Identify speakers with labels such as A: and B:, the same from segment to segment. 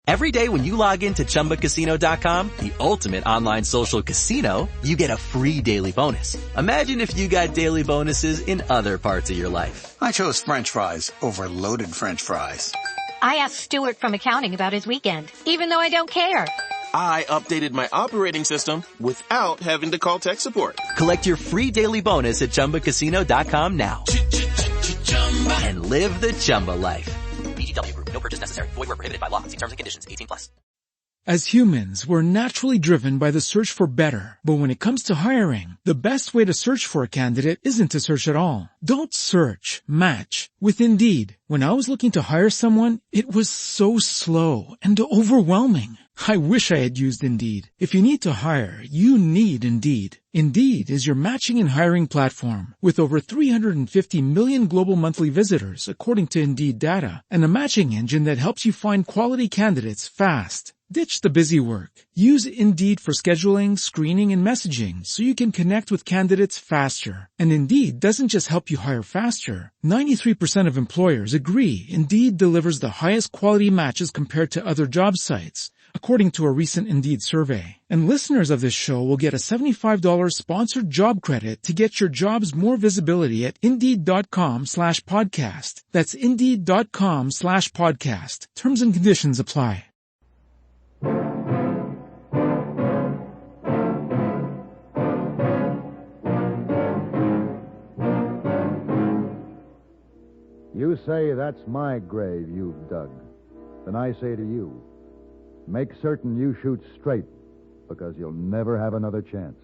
A: Every day when you log into ChumbaCasino.com, the ultimate online social casino, you get a free daily bonus. Imagine if you got daily bonuses in other parts of your life.
B: I chose French fries over loaded French fries.
C: I asked Stuart from accounting about his weekend, even though I don't care.
D: I updated my operating system without having to call tech support.
A: Collect your free daily bonus at ChumbaCasino.com now. And live the Chumba life. VGW Group. No purchase necessary. Void where prohibited by law. See terms and conditions. 18+.
E: As humans, we're naturally driven by the search for better. But when it comes to hiring, the best way to search for a candidate isn't to search at all. Don't search, match with Indeed. When I was looking to hire someone, it was so slow and overwhelming. I wish I had used Indeed. If you need to hire, you need Indeed. Indeed is your matching and hiring platform with over 350 million global monthly visitors, according to Indeed data, and a matching engine that helps you find quality candidates fast. Ditch the busy work. Use Indeed for scheduling, screening, and messaging so you can connect with candidates faster. And Indeed doesn't just help you hire faster. 93% of employers agree Indeed delivers the highest quality matches compared to other job sites, according to a recent Indeed survey. And listeners of this show will get a $75 sponsored job credit to get your jobs more visibility at Indeed.com/podcast. That's Indeed.com/podcast. Terms and conditions apply.
F: You say that's my grave you've dug. Then I say to you, make certain you shoot straight, because you'll never have another chance.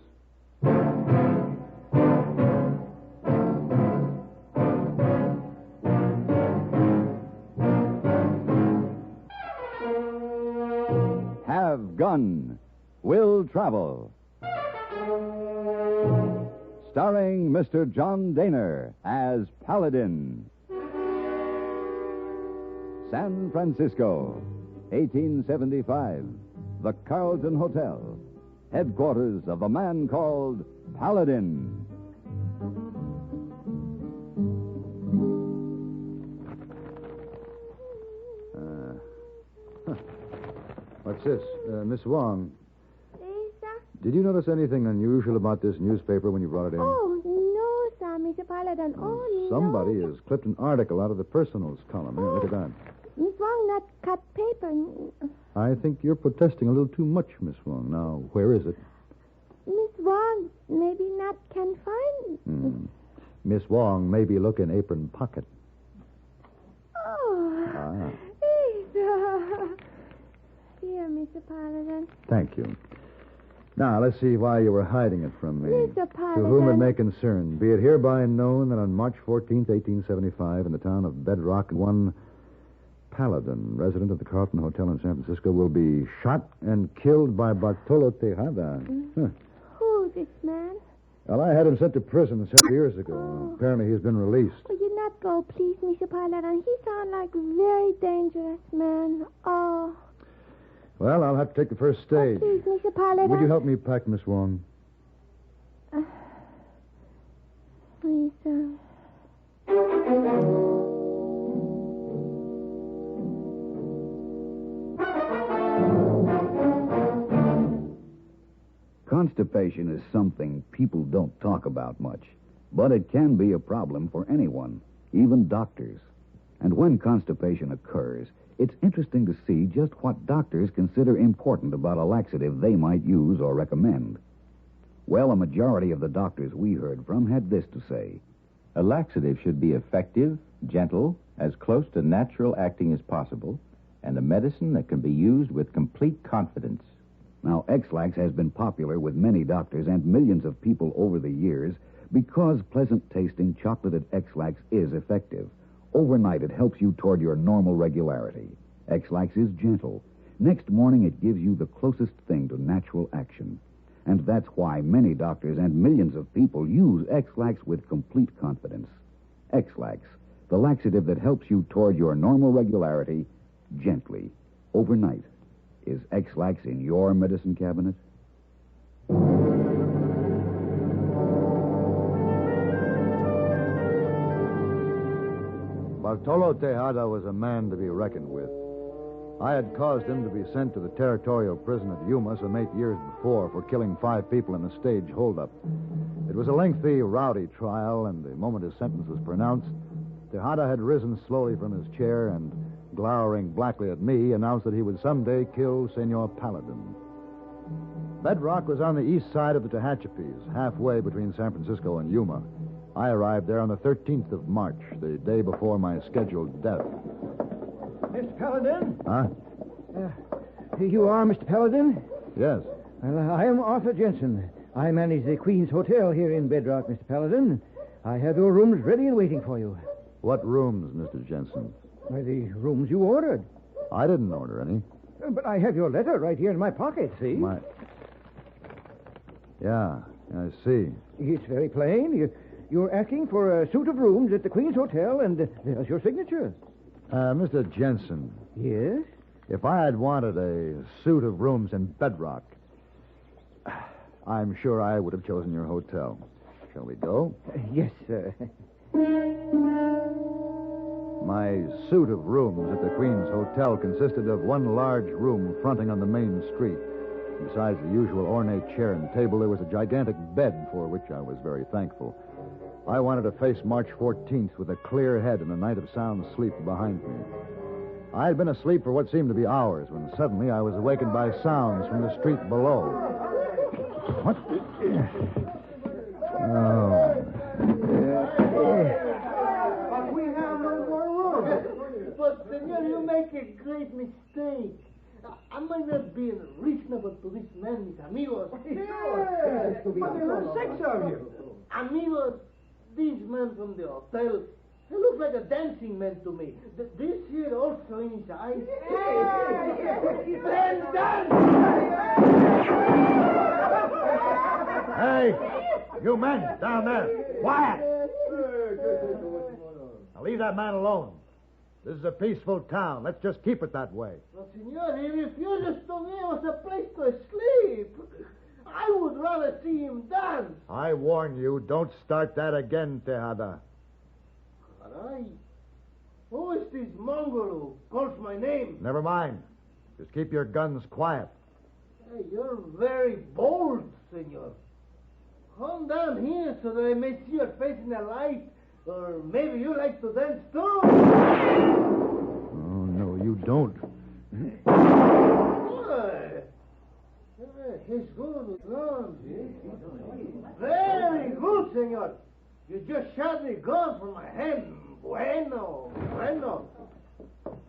F: Have Gun Will Travel. Starring Mr. John Daner as Paladin. San Francisco, 1875. The Carlton Hotel, headquarters of a man called Paladin. What's this? Miss Wong.
G: Sir?
F: Did you notice anything unusual about this newspaper when you brought it in?
G: Oh, no, sir, Mr. Paladin. Oh, no.
F: Somebody has clipped an article out of the personals column. Here, look at that.
G: Miss Wong not cut paper.
F: I think you're protesting a little too much, Miss Wong. Now, where is it?
G: Miss Wong maybe not can find.
F: Miss Wong maybe look in apron pocket.
G: Oh. Here, Mr. Paladin.
F: Thank you. Now, let's see why you were hiding it from me.
G: Mr. Paladin.
F: To whom it may concern, be it hereby known that on March 14th, 1875, in the town of Bedrock, one Paladin, resident of the Carlton Hotel in San Francisco, will be shot and killed by Bartolo Tejada.
G: Who's this man?
F: Well, I had him sent to prison several years ago. Apparently, he's been released.
G: Will you not go, please, Mr. Paladin? He sounds like a very dangerous man. Oh.
F: Well, I'll have to take the first stage.
G: Please, Mr. Paladin.
F: Would you help me pack, Miss Wong?
G: Please, sir.
H: Constipation is something people don't talk about much, but it can be a problem for anyone, even doctors. And when constipation occurs, it's interesting to see just what doctors consider important about a laxative they might use or recommend. Well, a majority of the doctors we heard from had this to say.
I: A laxative should be effective, gentle, as close to natural acting as possible, and a medicine that can be used with complete confidence.
H: Now, X-Lax has been popular with many doctors and millions of people over the years because pleasant-tasting chocolated X-Lax is effective. Overnight, it helps you toward your normal regularity. X-Lax is gentle. Next morning, it gives you the closest thing to natural action. And that's why many doctors and millions of people use X-Lax with complete confidence. X-Lax, the laxative that helps you toward your normal regularity gently, overnight. Is X-Lax in your medicine cabinet?
F: Bartolo Tejada was a man to be reckoned with. I had caused him to be sent to the territorial prison at Yuma some 8 years before for killing 5 people in a stage holdup. It was a lengthy, rowdy trial, and the moment his sentence was pronounced, Tejada had risen slowly from his chair and, glowering blackly at me, announced that he would someday kill Senor Paladin. Bedrock was on the east side of the Tehachapis, halfway between San Francisco and Yuma. I arrived there on the 13th of March, the day before my scheduled death.
J: Mr. Paladin?
F: Huh?
J: Here you are, Mr. Paladin?
F: Yes.
J: Well, I am Arthur Jensen. I manage the Queen's Hotel here in Bedrock, Mr. Paladin. I have your rooms ready and waiting for you.
F: What rooms, Mr. Jensen?
J: Why, the rooms you ordered.
F: I didn't order any.
J: But I have your letter right here in my pocket, see?
F: Yeah, I see.
J: It's very plain. You're asking for a suite of rooms at the Queen's Hotel, and there's your signature.
F: Mr. Jensen.
J: Yes?
F: If I had wanted a suite of rooms in Bedrock, I'm sure I would have chosen your hotel. Shall we go?
J: Yes, sir.
F: My suite of rooms at the Queen's Hotel consisted of one large room fronting on the main street. Besides the usual ornate chair and table, there was a gigantic bed, for which I was very thankful. I wanted to face March 14th with a clear head and a night of sound sleep behind me. I had been asleep for what seemed to be hours when suddenly I was awakened by sounds from the street below. What? Oh.
K: But we have no more room. But, senor, you make a great mistake. I might not be reasonable to this man, mis amigos.
J: Yes, but there are 6 of you.
K: Amigos, these men from the hotel, they look like a dancing man to me. This here also in his eyes. Then dance!
F: Hey, you men down there, quiet! Now leave that man alone. This is a peaceful town. Let's just keep it that way.
K: Well, senor, he refuses to give us a place to sleep. I would rather see him dance.
F: I warn you, don't start that again, Tejada.
K: Caray. Who is this Mongol who calls my name?
F: Never mind. Just keep your guns quiet.
K: Hey, you're very bold, senor. Come down here so that I may see your face in the light. Or maybe you like to dance too.
F: Oh, no, you don't.
K: He's good with guns. Very good, senor. You just shot the gun from my hand. Bueno.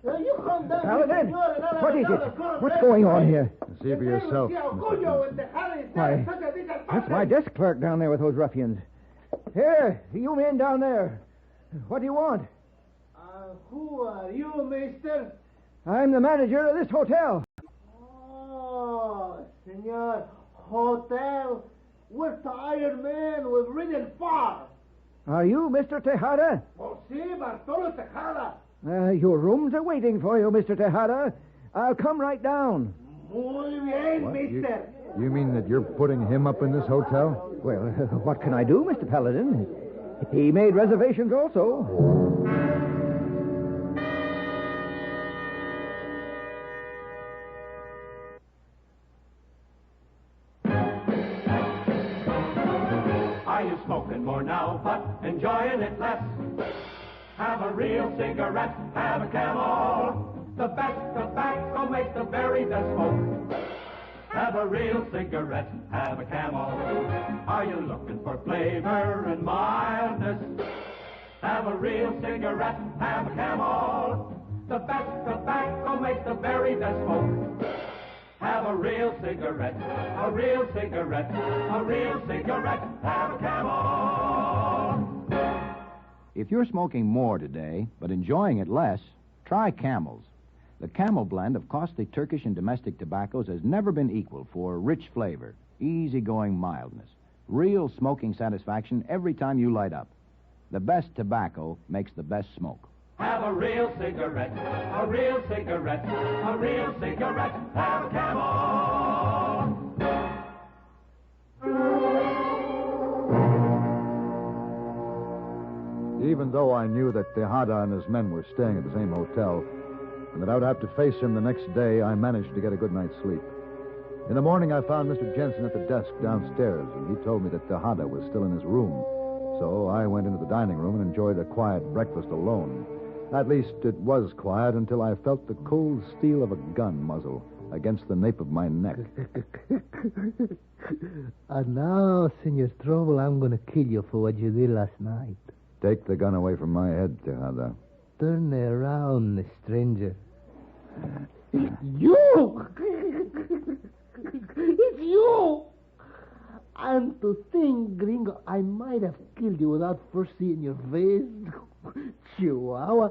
K: You come down
J: Paladin,
K: here, senor,
J: what is it? What's going on here?
F: See for yourself.
J: Why, that's my desk clerk down there with those ruffians. Here, you men down there. What do you want?
K: Who are you, mister?
J: I'm the manager of this hotel.
K: Oh, senor, hotel. We're tired men. We've ridden far.
J: Are you Mr. Tejada?
K: Oh, si, Bartolo Tejada.
J: Your rooms are waiting for you, Mr. Tejada. I'll come right down.
K: Muy bien,
F: What?
K: mister.
F: You mean that you're putting him up in this hotel?
J: Well, what can I do, Mr. Paladin? He made reservations also.
L: Are you smoking more now, but enjoying it less? Have a real cigarette, have a Camel. The best tobacco makes the very best smoke. Have a real cigarette, have a Camel. Are you looking for flavor and mildness? Have a real cigarette, have a Camel. The best tobacco makes the very best smoke. Have a real cigarette, a real cigarette, a real cigarette, have a Camel.
I: If you're smoking more today, but enjoying it less, try Camels. The Camel blend of costly Turkish and domestic tobaccos has never been equal for rich flavor, easygoing mildness, real smoking satisfaction every time you light up. The best tobacco makes the best smoke.
L: Have a real cigarette, a real cigarette, a real cigarette, have a Camel.
F: Even though I knew that Tejada and his men were staying at the same hotel, and that I would have to face him the next day, I managed to get a good night's sleep. In the morning, I found Mr. Jensen at the desk downstairs, and he told me that Tejada was still in his room. So I went into the dining room and enjoyed a quiet breakfast alone. At least it was quiet until I felt the cold steel of a gun muzzle against the nape of my neck.
K: And now, Senor Trouble, I'm going to kill you for what you did last night.
F: Take the gun away from my head, Tejada.
K: Turn around, stranger. It's you! It's you! And to think, Gringo, I might have killed you without first seeing your face. Chihuahua.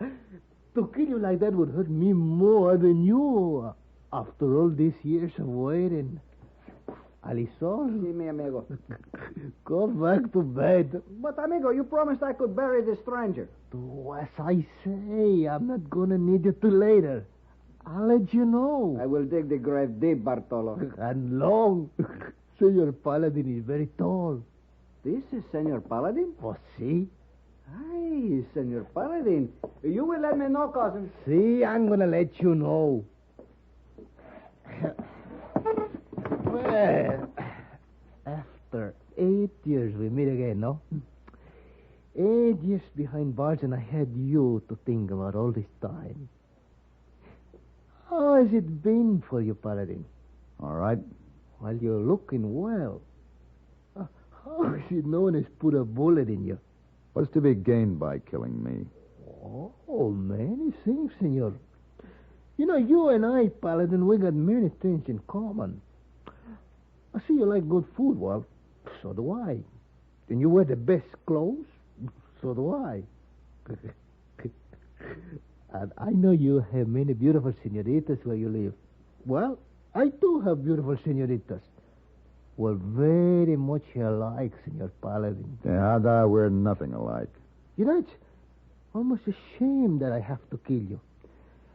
K: To kill you like that would hurt me more than you. After all these years of waiting. Alisol?
J: Sí, mi amigo.
K: Go back to bed.
J: But, amigo, you promised I could bury the stranger.
K: Do as I say. I'm not going to need you till later. I'll let you know.
J: I will dig the grave deep, Bartolo.
K: And long. Senor Paladin is very tall.
J: This is Senor Paladin?
K: Oh, see?
J: Aye, Senor Paladin. You will let me know, cousin.
K: See, I'm going to let you know. Well, after 8 years, we meet again, no? 8 years behind bars, and I had you to think about all this time. How has it been for you, Paladin?
F: All right.
K: Well, you're looking well. How is it no one has put a bullet in you?
F: What's to be gained by killing me?
K: Oh, many things, senor. You know, you and I, Paladin, we got many things in common. I see you like good food. Well, so do I. And you wear the best clothes. So do I. And I know you have many beautiful senoritas where you live. Well, I too have beautiful senoritas. We're very much alike, Senor Paladin.
F: Tejada, we're nothing alike.
K: You know, it's almost a shame that I have to kill you.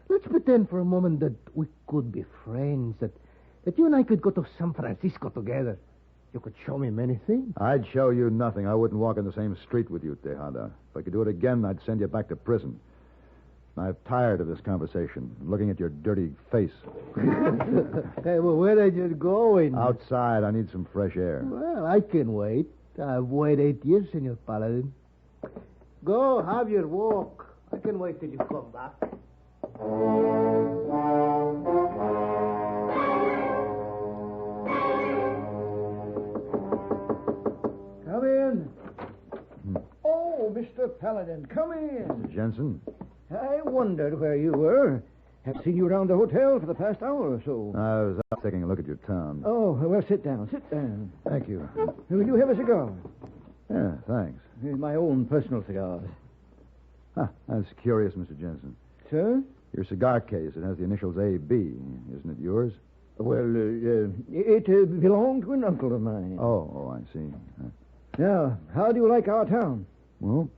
K: Let's pretend for a moment that we could be friends, that you and I could go to San Francisco together. You could show me many things.
F: I'd show you nothing. I wouldn't walk in the same street with you, Tejada. If I could do it again, I'd send you back to prison. I'm tired of this conversation, looking at your dirty face.
K: Hey, well, where are you going?
F: Outside. I need some fresh air.
K: Well, I can wait. I've waited 8 years, Senor Paladin. Go, have your walk. I can wait till you come back.
J: Come in. Oh, Mr. Paladin, come in.
F: Mr. Jensen?
J: I wondered where you were. Have seen you around the hotel for the past hour or so.
F: I was out taking a look at your town.
J: Oh, well, sit down. Sit down.
F: Thank you.
J: Will you have a cigar?
F: Yeah, thanks.
J: My own personal cigars.
F: That's curious, Mr. Jensen.
J: Sir?
F: Your cigar case, it has the initials A.B. Isn't it yours?
J: Well, it belonged to an uncle of mine.
F: Oh, I see.
J: Now, how do you like our town?
F: Well...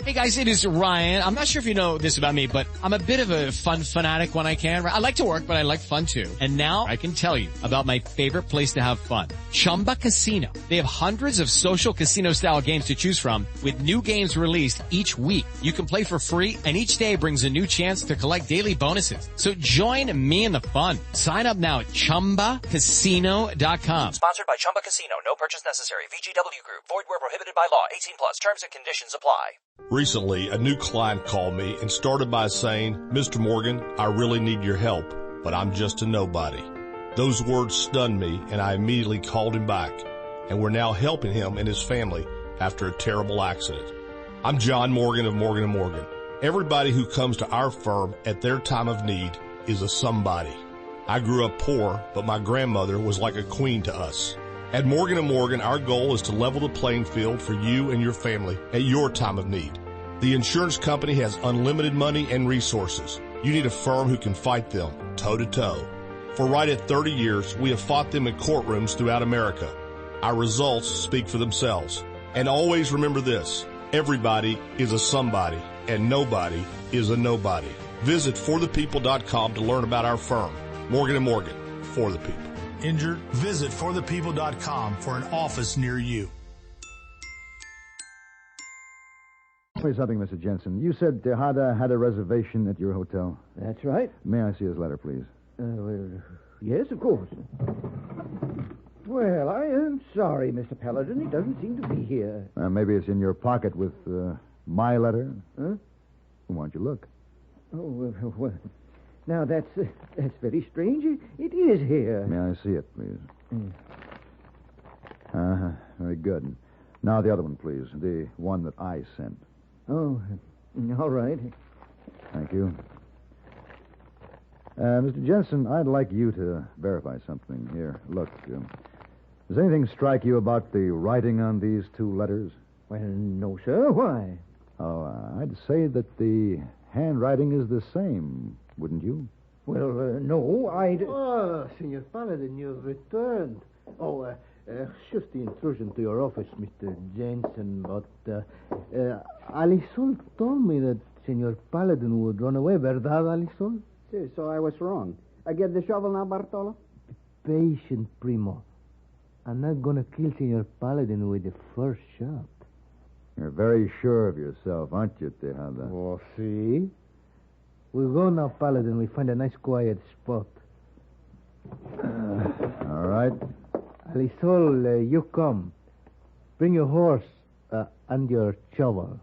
M: Hey, guys, it is Ryan. I'm not sure if you know this about me, but I'm a bit of a fun fanatic when I can. I like to work, but I like fun, too. And now I can tell you about my favorite place to have fun. Chumba Casino. They have hundreds of social casino-style games to choose from with new games released each week. You can play for free, and each day brings a new chance to collect daily bonuses. So join me in the fun. Sign up now at ChumbaCasino.com.
N: Sponsored by Chumba Casino. No purchase necessary. VGW Group. Void where prohibited by law. 18+. Terms and conditions apply.
O: Recently, a new client called me and started by saying, Mr. Morgan, I really need your help, but I'm just a nobody. Those words stunned me, and I immediately called him back, and we're now helping him and his family after a terrible accident. I'm John Morgan of Morgan & Morgan. Everybody who comes to our firm at their time of need is a somebody. I grew up poor, but my grandmother was like a queen to us. At Morgan & Morgan, our goal is to level the playing field for you and your family at your time of need. The insurance company has unlimited money and resources. You need a firm who can fight them toe-to-toe. For right at 30 years, we have fought them in courtrooms throughout America. Our results speak for themselves. And always remember this, everybody is a somebody, and nobody is a nobody. Visit forthepeople.com to learn about our firm. Morgan & Morgan, for the people.
P: Injured? Visit forthepeople.com for an office near you.
F: Tell me something, Mr. Jensen. You said Tejada had a reservation at your hotel.
J: That's right.
F: May I see his letter, please?
J: Well, yes, of course. Well, I am sorry, Mr. Paladin. He doesn't seem to be here.
F: Maybe it's in your pocket with my letter.
J: Huh?
F: Why don't you look?
J: Oh, well, now that's very strange. It is here.
F: May I see it, please? Very good. Now the other one, please. The one that I sent.
J: Oh, all right.
F: Thank you. Mr. Jensen, I'd like you to verify something here. Look, does anything strike you about the writing on these two letters?
J: Well, no, sir. Why?
F: Oh, I'd say that the handwriting is the same, wouldn't you?
J: Well, no, I'd...
K: Oh, Senor Paladin, you've returned. Oh, excuse the intrusion to your office, Mr. Jensen, but Alisol told me that Senor Paladin would run away, ¿verdad, Alisol?
P: Sí, so I was wrong. I get the shovel now, Bartolo?
K: Patient, Primo. I'm not going to kill Senor Paladin with the first shot.
F: You're very sure of yourself, aren't you, Tejada?
K: Oh, see? We'll go now, Paladin. We find a nice quiet spot.
F: All right.
K: Alisol, you come. Bring your horse and your shovel.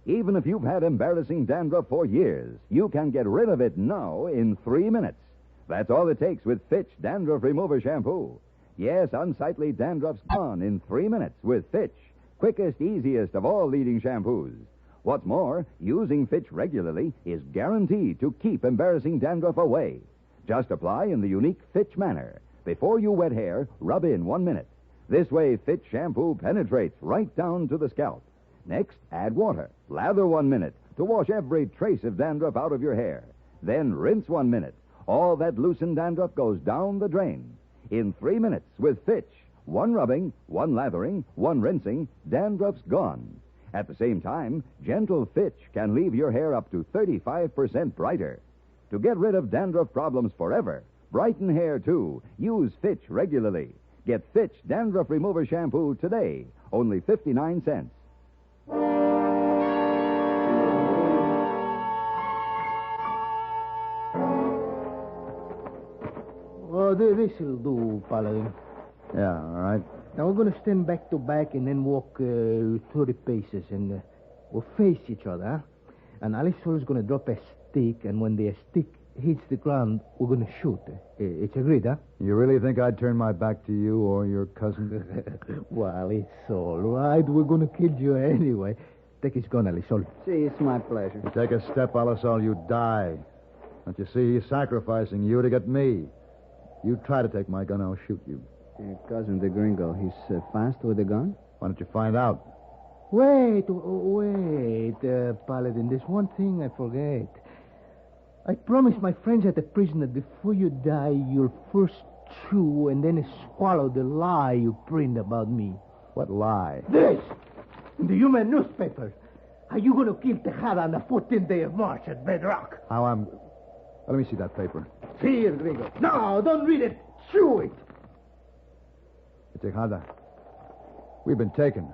H: Even if you've had embarrassing dandruff for years, you can get rid of it now in 3 minutes. That's all it takes with Fitch Dandruff Remover Shampoo. Yes, unsightly dandruff's gone in 3 minutes with Fitch. Quickest, easiest of all leading shampoos. What's more, using Fitch regularly is guaranteed to keep embarrassing dandruff away. Just apply in the unique Fitch manner. Before you wet hair, rub in 1 minute. This way, Fitch shampoo penetrates right down to the scalp. Next, add water. Lather 1 minute to wash every trace of dandruff out of your hair. Then rinse 1 minute. All that loosened dandruff goes down the drain. In 3 minutes with Fitch, 1 rubbing, 1 lathering, 1 rinsing, dandruff's gone. At the same time, gentle Fitch can leave your hair up to 35% brighter. To get rid of dandruff problems forever, brighten hair too, use Fitch regularly. Get Fitch Dandruff Remover Shampoo today, only 59 cents.
K: Oh, this'll do, Paladin.
F: Yeah, all right.
K: Now we're going to stand back to back and then walk 30 paces, and we'll face each other, huh? And Alisol's going to drop a stick, and when the stick hits the ground, we're going to shoot. It's agreed, huh?
F: You really think I'd turn my back to you or your cousin?
K: Well, it's all right. We're going to kill you anyway. Take his gun, Alisol.
P: See, it's my pleasure.
F: You take a step, Alisol, you die. Don't you see? He's sacrificing you to get me. You try to take my gun, I'll shoot you.
P: Cousin the Gringo, he's fast with the gun?
F: Why don't you find out?
K: Wait, Paladin, there's one thing I forget. I promised my friends at the prison that before you die, you'll first chew and then swallow the lie you print about me.
F: What lie?
K: This! In the human newspaper. Are you going to kill Tejada on the 14th day of March at Bedrock?
F: How I'm... Let me see that paper.
K: See it, Gringo. No, don't read it. Chew it.
F: Tejada, we've been taken.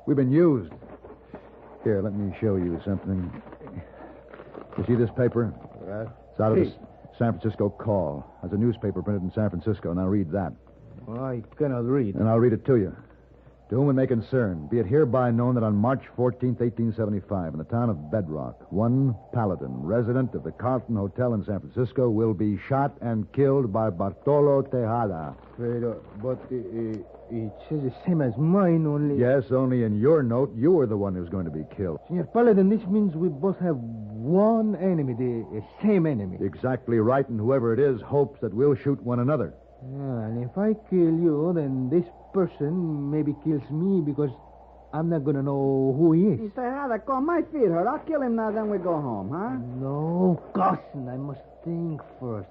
F: We've been used. Here, let me show you something. You see this paper? It's out of the San Francisco Call. There's a newspaper printed in San Francisco. Now read that.
K: Well, I cannot read.
F: And I'll read it to you. To whom it may concern, be it hereby known that on March 14th, 1875, in the town of Bedrock, one Paladin, resident of the Carlton Hotel in San Francisco, will be shot and killed by Bartolo Tejada.
K: But it says the same as mine, only...
F: Yes, only in your note, you were the one who's going to be killed.
K: Senor Paladin, this means we both have one enemy, the same enemy.
F: Exactly right, and whoever it is hopes that we'll shoot one another.
K: Yeah, and if I kill you, then this person maybe kills me because I'm not going to know who he is.
P: He said, come, my feet hurt. I'll kill him now, then we go home, huh?
K: No, cousin, I must think first.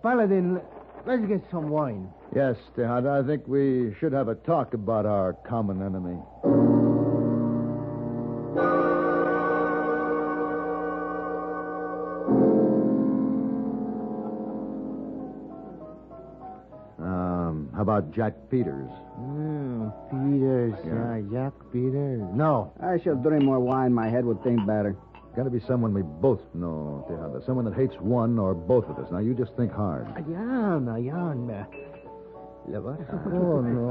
K: Paladin, let's get some wine.
F: Yes, Tejada, I think we should have a talk about our common enemy. How about Jack Peters?
K: Peters.
F: Yeah.
K: Jack Peters. No.
P: I should drink more wine. My head would think better.
F: Got to be someone we both know, Tejada. Someone that hates one or both of us. Now, you just think hard.
K: Ayan. Oh, no.